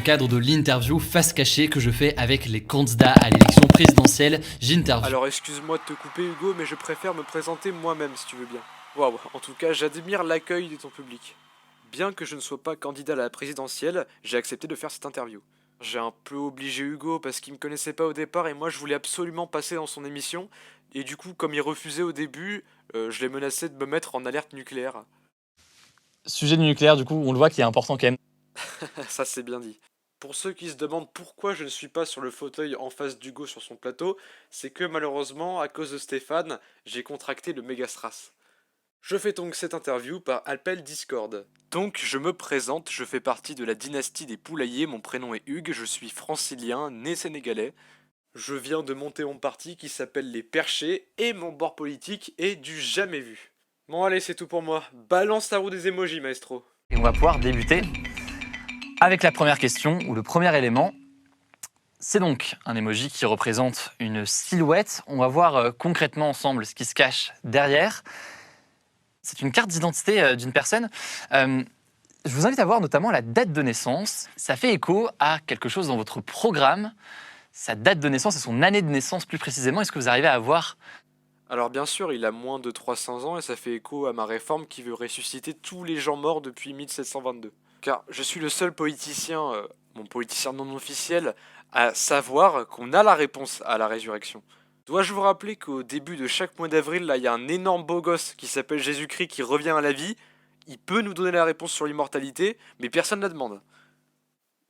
cadre de l'interview face cachée que je fais avec les candidats à l'élection présidentielle. J'interviewe. Alors excuse-moi de te couper Hugo, mais je préfère me présenter moi-même si tu veux bien. Waouh, en tout cas j'admire l'accueil de ton public. Bien que je ne sois pas candidat à la présidentielle, j'ai accepté de faire cette interview. J'ai un peu obligé Hugo parce qu'il me connaissait pas au départ et moi je voulais absolument passer dans son émission. Et du coup, comme il refusait au début, je l'ai menacé de me mettre en alerte nucléaire. Sujet du nucléaire, du coup, on le voit qui est important quand même. Ça c'est bien dit. Pour ceux qui se demandent pourquoi je ne suis pas sur le fauteuil en face d'Hugo sur son plateau, c'est que malheureusement, à cause de Stéphane, j'ai contracté le mégastrass. Je fais donc cette interview par appel Discord. Donc je me présente, je fais partie de la dynastie des poulaillers, mon prénom est Hugues, je suis francilien, né sénégalais. Je viens de monter mon parti qui s'appelle les Perchés et mon bord politique est du jamais vu. Bon allez, c'est tout pour moi. Balance la roue des emojis, maestro. Et on va pouvoir débuter avec la première question, ou le premier élément. C'est donc un emoji qui représente une silhouette. On va voir concrètement ensemble ce qui se cache derrière. C'est une carte d'identité d'une personne. Je vous invite à voir notamment la date de naissance. Ça fait écho à quelque chose dans votre programme. Sa date de naissance et son année de naissance plus précisément. Est-ce que vous arrivez à voir ? Alors bien sûr, il a moins de 300 ans et ça fait écho à ma réforme qui veut ressusciter tous les gens morts depuis 1722. Car je suis le seul politicien, mon politicien non officiel, à savoir qu'on a la réponse à la résurrection. Dois-je vous rappeler qu'au début de chaque mois d'avril, là, il y a un énorme beau gosse qui s'appelle Jésus-Christ qui revient à la vie. Il peut nous donner la réponse sur l'immortalité, mais personne ne la demande.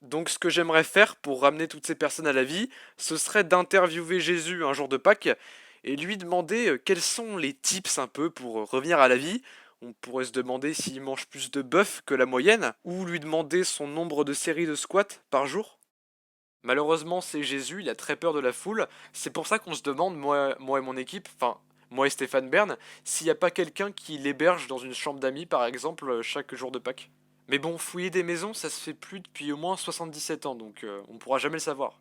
Donc ce que j'aimerais faire pour ramener toutes ces personnes à la vie, ce serait d'interviewer Jésus un jour de Pâques et lui demander quels sont les tips un peu pour revenir à la vie. On pourrait se demander s'il mange plus de bœuf que la moyenne, ou lui demander son nombre de séries de squats par jour. Malheureusement, c'est Jésus, il a très peur de la foule. C'est pour ça qu'on se demande, moi et mon équipe, enfin, moi et Stéphane Bern, s'il n'y a pas quelqu'un qui l'héberge dans une chambre d'amis, par exemple, chaque jour de Pâques. Mais bon, fouiller des maisons, ça se fait plus depuis au moins 77 ans, donc on pourra jamais le savoir.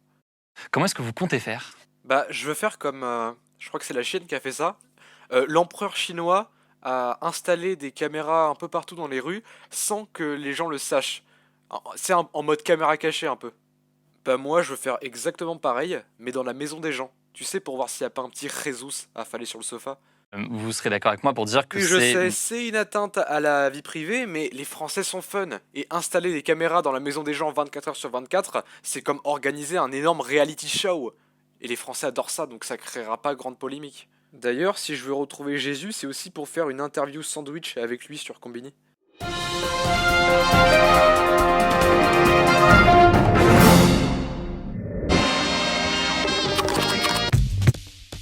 Comment est-ce que vous comptez faire ? Bah, je veux faire comme, je crois que c'est la Chine qui a fait ça. L'empereur chinois a installé des caméras un peu partout dans les rues, sans que les gens le sachent. C'est en mode caméra cachée un peu. Bah moi je veux faire exactement pareil, mais dans la maison des gens. Tu sais, pour voir s'il n'y a pas un petit Jesus affalé sur le sofa. Vous serez d'accord avec moi pour dire que Oui, je sais, c'est... c'est une atteinte à la vie privée, mais les Français sont fun. Et installer des caméras dans la maison des gens 24 heures sur 24, c'est comme organiser un énorme reality show. Et les Français adorent ça, donc ça créera pas grande polémique. D'ailleurs, si je veux retrouver Jésus, c'est aussi pour faire une interview sandwich avec lui sur Combini.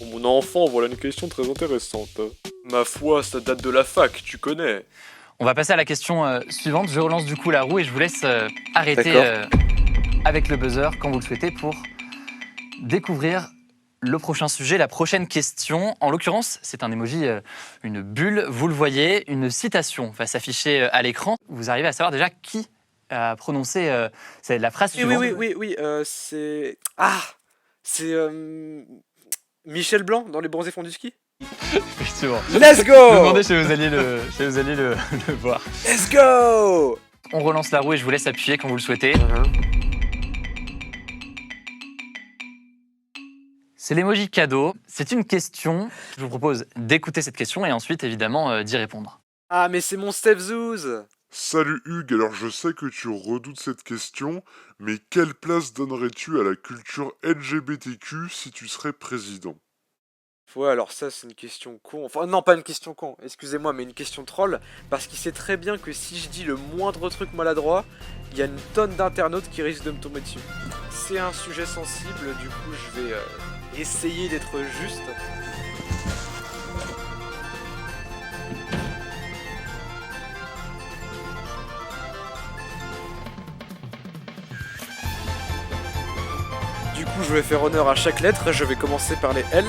Mon enfant, voilà une question très intéressante. Ma foi, ça date de la fac, tu connais. On va passer à la question suivante. Je relance du coup la roue et je vous laisse arrêter avec le buzzer quand vous le souhaitez pour découvrir le prochain sujet, la prochaine question. En l'occurrence, c'est un emoji, une bulle. Vous le voyez, une citation va s'afficher à l'écran. Vous arrivez à savoir déjà qui a prononcé c'est la phrase suivante. Oui, c'est... Ah, c'est... Michel Blanc dans Les Bronzés font du ski. Effectivement. Let's go. Je me demandais si vous alliez le voir. Let's go. On relance la roue et je vous laisse appuyer quand vous le souhaitez. C'est l'emoji cadeau. C'est une question. Je vous propose d'écouter cette question et ensuite, évidemment, d'y répondre. Ah, mais c'est mon Steph Zouz. Salut Hugues, alors je sais que tu redoutes cette question, mais quelle place donnerais-tu à la culture LGBTQ si tu serais président ? Ouais, alors ça, c'est une question con. Enfin, non, pas une question con, excusez-moi, mais une question troll. Parce qu'il sait très bien que si je dis le moindre truc maladroit, il y a une tonne d'internautes qui risquent de me tomber dessus. C'est un sujet sensible, du coup, je vais essayer d'être juste. Du coup, je vais faire honneur à chaque lettre, je vais commencer par les L.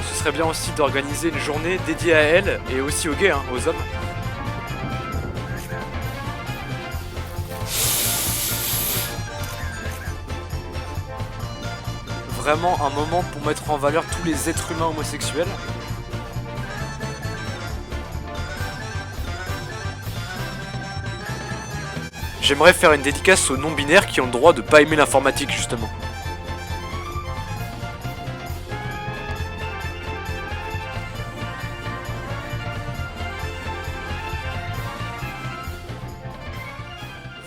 Ce serait bien aussi d'organiser une journée dédiée à elles et aussi aux gays, hein, aux hommes. Vraiment un moment pour mettre en valeur tous les êtres humains homosexuels. J'aimerais faire une dédicace aux non-binaires qui ont le droit de pas aimer l'informatique, justement.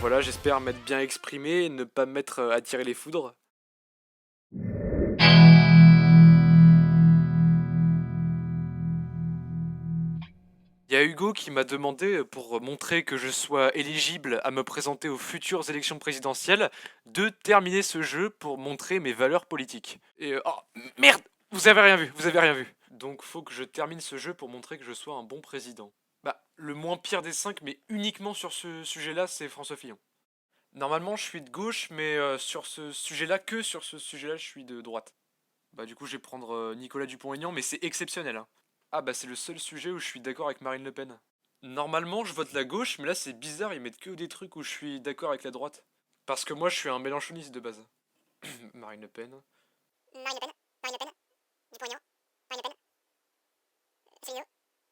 Voilà, j'espère m'être bien exprimé et ne pas m'être attiré les foudres. Il y a Hugo qui m'a demandé, pour montrer que je sois éligible à me présenter aux futures élections présidentielles, de terminer ce jeu pour montrer mes valeurs politiques. Et oh merde, vous avez rien vu, vous avez rien vu. Donc faut que je termine ce jeu pour montrer que je sois un bon président. Bah, le moins pire des 5, mais uniquement sur ce sujet-là, c'est François Fillon. Normalement, je suis de gauche, mais sur ce sujet-là, que sur ce sujet-là, je suis de droite. Bah du coup, je vais prendre Nicolas Dupont-Aignan, mais c'est exceptionnel, hein. Ah bah c'est le seul sujet où je suis d'accord avec Marine Le Pen. Normalement je vote la gauche, mais là c'est bizarre, ils mettent que des trucs où je suis d'accord avec la droite. Parce que moi je suis un mélanchoniste de base. Marine Le Pen. Marine Le Pen, Marine Le Pen, Dupont-Aignan, Marine Le Pen, Céline,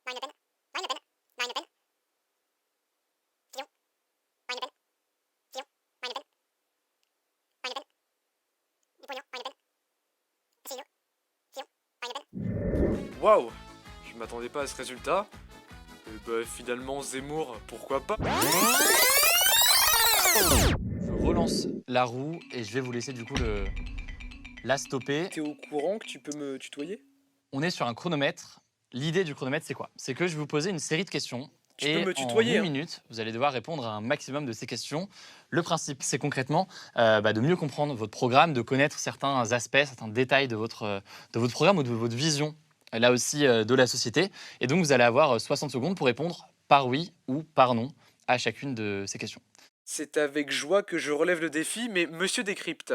Marine Le Pen, Marine Le Pen, Marine Le Pen, Fillon, Marine Le Pen, Fillon, Marine Le Pen, Marine Le Pen, Dupont-Aignan, Marine Le Pen, Céline, Fillon, Marine Le Pen. Waouh, je m'attendais pas à ce résultat. Et bah finalement Zemmour, pourquoi pas. Je relance la roue et je vais vous laisser du coup la stopper. T'es au courant que tu peux me tutoyer? On est sur un chronomètre. L'idée du chronomètre, c'est quoi? C'est que je vais vous poser une série de questions. Tu et peux me tutoyer, en hein. 1 minute, vous allez devoir répondre à un maximum de ces questions. Le principe, c'est concrètement de mieux comprendre votre programme, de connaître certains aspects, certains détails de votre programme ou de votre vision, là aussi, de la société. Et donc, vous allez avoir 60 secondes pour répondre par oui ou par non à chacune de ces questions. C'est avec joie que je relève le défi, mais monsieur Décrypte,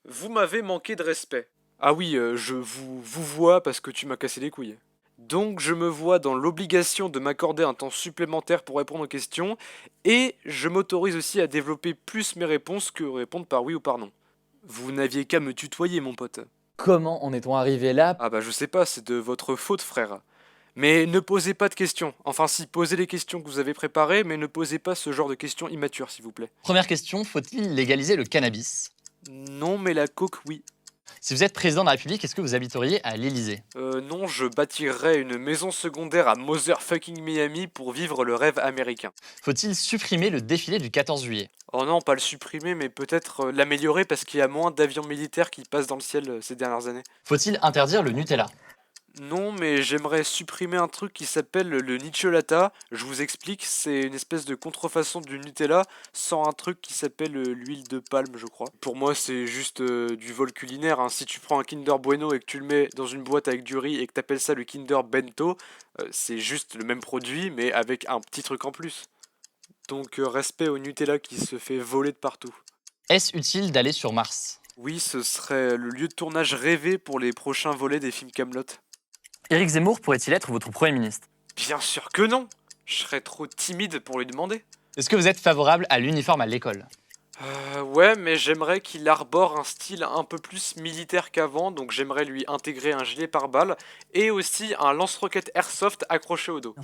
vous m'avez manqué de respect. Ah oui, je vous vois parce que tu m'as cassé les couilles. Donc je me vois dans l'obligation de m'accorder un temps supplémentaire pour répondre aux questions, et je m'autorise aussi à développer plus mes réponses que répondre par oui ou par non. Vous n'aviez qu'à me tutoyer, mon pote. Comment en est-on arrivé là? Ah bah je sais pas, c'est de votre faute, frère. Mais ne posez pas de questions. Enfin si, posez les questions que vous avez préparées, mais ne posez pas ce genre de questions immatures, s'il vous plaît. Première question, faut-il légaliser le cannabis? Non, mais la coke, oui. Si vous êtes président de la République, est-ce que vous habiteriez à l'Élysée? Non, je bâtirais une maison secondaire à Motherfucking Miami pour vivre le rêve américain. Faut-il supprimer le défilé du 14 juillet? Oh non, pas le supprimer, mais peut-être l'améliorer parce qu'il y a moins d'avions militaires qui passent dans le ciel ces dernières années. Faut-il interdire le Nutella? Non, mais j'aimerais supprimer un truc qui s'appelle le Nicholata. Je vous explique, c'est une espèce de contrefaçon du Nutella sans un truc qui s'appelle l'huile de palme, je crois. Pour moi, c'est juste du vol culinaire, hein. Si tu prends un Kinder Bueno et que tu le mets dans une boîte avec du riz et que t'appelles ça le Kinder Bento, c'est juste le même produit, mais avec un petit truc en plus. Donc respect au Nutella qui se fait voler de partout. Est-ce utile d'aller sur Mars? Oui, ce serait le lieu de tournage rêvé pour les prochains volets des films Kaamelott. Éric Zemmour pourrait-il être votre Premier ministre? Bien sûr que non. Je serais trop timide pour lui demander. Est-ce que vous êtes favorable à l'uniforme à l'école? Ouais, mais j'aimerais qu'il arbore un style un peu plus militaire qu'avant, donc j'aimerais lui intégrer un gilet pare-balles et aussi un lance-roquette airsoft accroché au dos.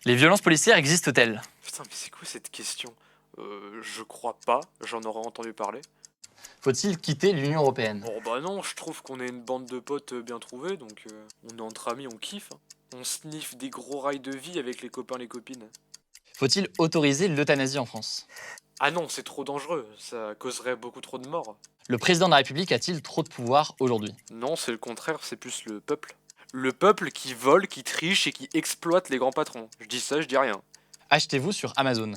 Les violences policières existent-elles? Putain, mais c'est quoi cette question? Je crois pas, j'en aurais entendu parler. Faut-il quitter l'Union européenne? Oh bah non, je trouve qu'on est une bande de potes bien trouvés, donc on est entre amis, on kiffe, hein. On sniffe des gros rails de vie avec les copains, les copines. Faut-il autoriser l'euthanasie en France? Ah non, c'est trop dangereux, ça causerait beaucoup trop de morts. Le président de la République a-t-il trop de pouvoir aujourd'hui? Non, c'est le contraire, c'est plus le peuple. Le peuple qui vole, qui triche et qui exploite les grands patrons. Je dis ça, je dis rien. Achetez-vous sur Amazon.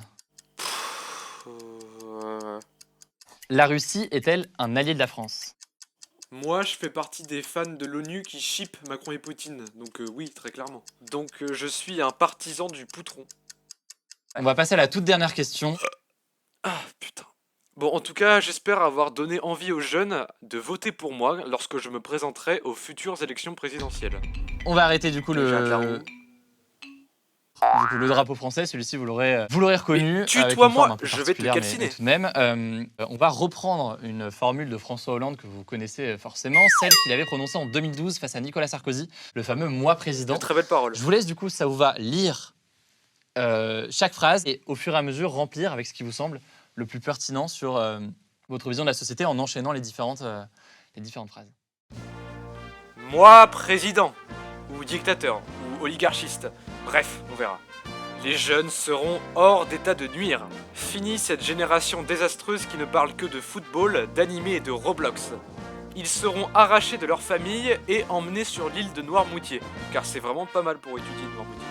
Euh, La Russie est-elle un allié de la France? Moi, je fais partie des fans de l'ONU qui ship Macron et Poutine, donc oui, très clairement. Donc je suis un partisan du poutron. On va passer à la toute dernière question. Ah, putain. Bon, en tout cas, j'espère avoir donné envie aux jeunes de voter pour moi lorsque je me présenterai aux futures élections présidentielles. On va arrêter du coup Jacques Larue. le drapeau français, celui-ci vous l'aurez reconnu. Mais avec une tutoie-moi, forme un peu je vais te particulière, calciner. mais tout de même, on va reprendre une formule de François Hollande que vous connaissez forcément, celle qu'il avait prononcée en 2012 face à Nicolas Sarkozy, le fameux « moi président ». Très belle parole. Je vous laisse du coup, ça vous va, lire chaque phrase et au fur et à mesure remplir avec ce qui vous semble le plus pertinent sur votre vision de la société en enchaînant les différentes phrases. Moi, président, ou dictateur, ou oligarchiste, bref, on verra. Les jeunes seront hors d'état de nuire. Fini cette génération désastreuse qui ne parle que de football, d'animé et de Roblox. Ils seront arrachés de leur famille et emmenés sur l'île de Noirmoutier, car c'est vraiment pas mal pour étudier Noirmoutier.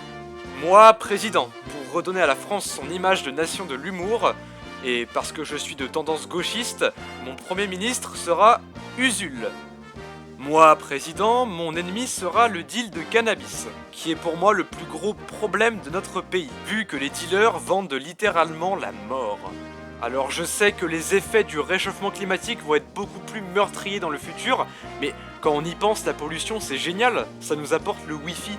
Moi, président, pour redonner à la France son image de nation de l'humour, et parce que je suis de tendance gauchiste, mon premier ministre sera Usul. Moi, président, mon ennemi sera le deal de cannabis, qui est pour moi le plus gros problème de notre pays, vu que les dealers vendent littéralement la mort. Alors je sais que les effets du réchauffement climatique vont être beaucoup plus meurtriers dans le futur, mais quand on y pense, la pollution c'est génial, ça nous apporte le wifi.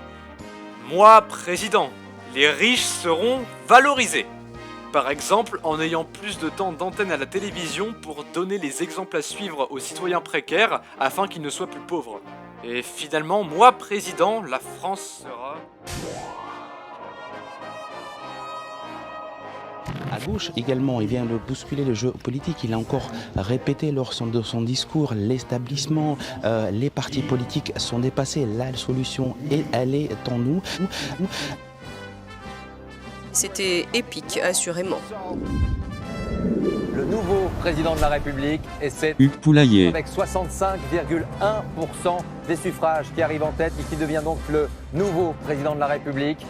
Moi, président, les riches seront valorisés. Par exemple, en ayant plus de temps d'antenne à la télévision pour donner les exemples à suivre aux citoyens précaires afin qu'ils ne soient plus pauvres. Et finalement, moi, président, la France sera... À gauche également, il vient de bousculer le jeu politique. Il a encore répété lors de son discours, l'établissement, les partis politiques sont dépassés. La solution, elle est en nous. C'était épique, assurément. Le nouveau président de la République, et c'est Hugues Poulailler. avec 65,1% des suffrages qui arrive en tête et qui devient donc le nouveau président de la République.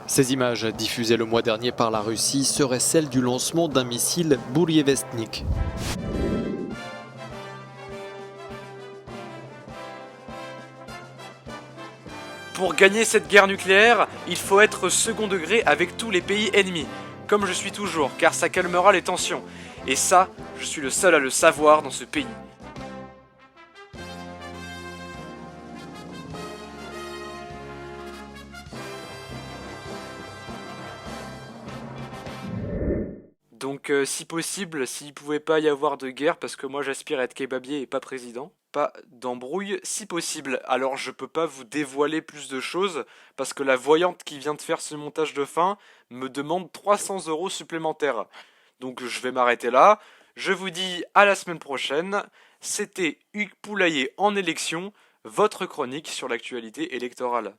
Ces images, diffusées le mois dernier par la Russie, seraient celles du lancement d'un missile Bourievestnik. Pour gagner cette guerre nucléaire, il faut être second degré avec tous les pays ennemis, comme je suis toujours, car ça calmera les tensions. Et ça, je suis le seul à le savoir dans ce pays. Donc si possible, s'il pouvait pas y avoir de guerre, parce que moi j'aspire à être kebabier et pas président, pas d'embrouille si possible. Alors je peux pas vous dévoiler plus de choses, parce que la voyante qui vient de faire ce montage de fin me demande 300 € supplémentaires. Donc je vais m'arrêter là, je vous dis à la semaine prochaine, c'était Hugues Poulailler en élection, votre chronique sur l'actualité électorale.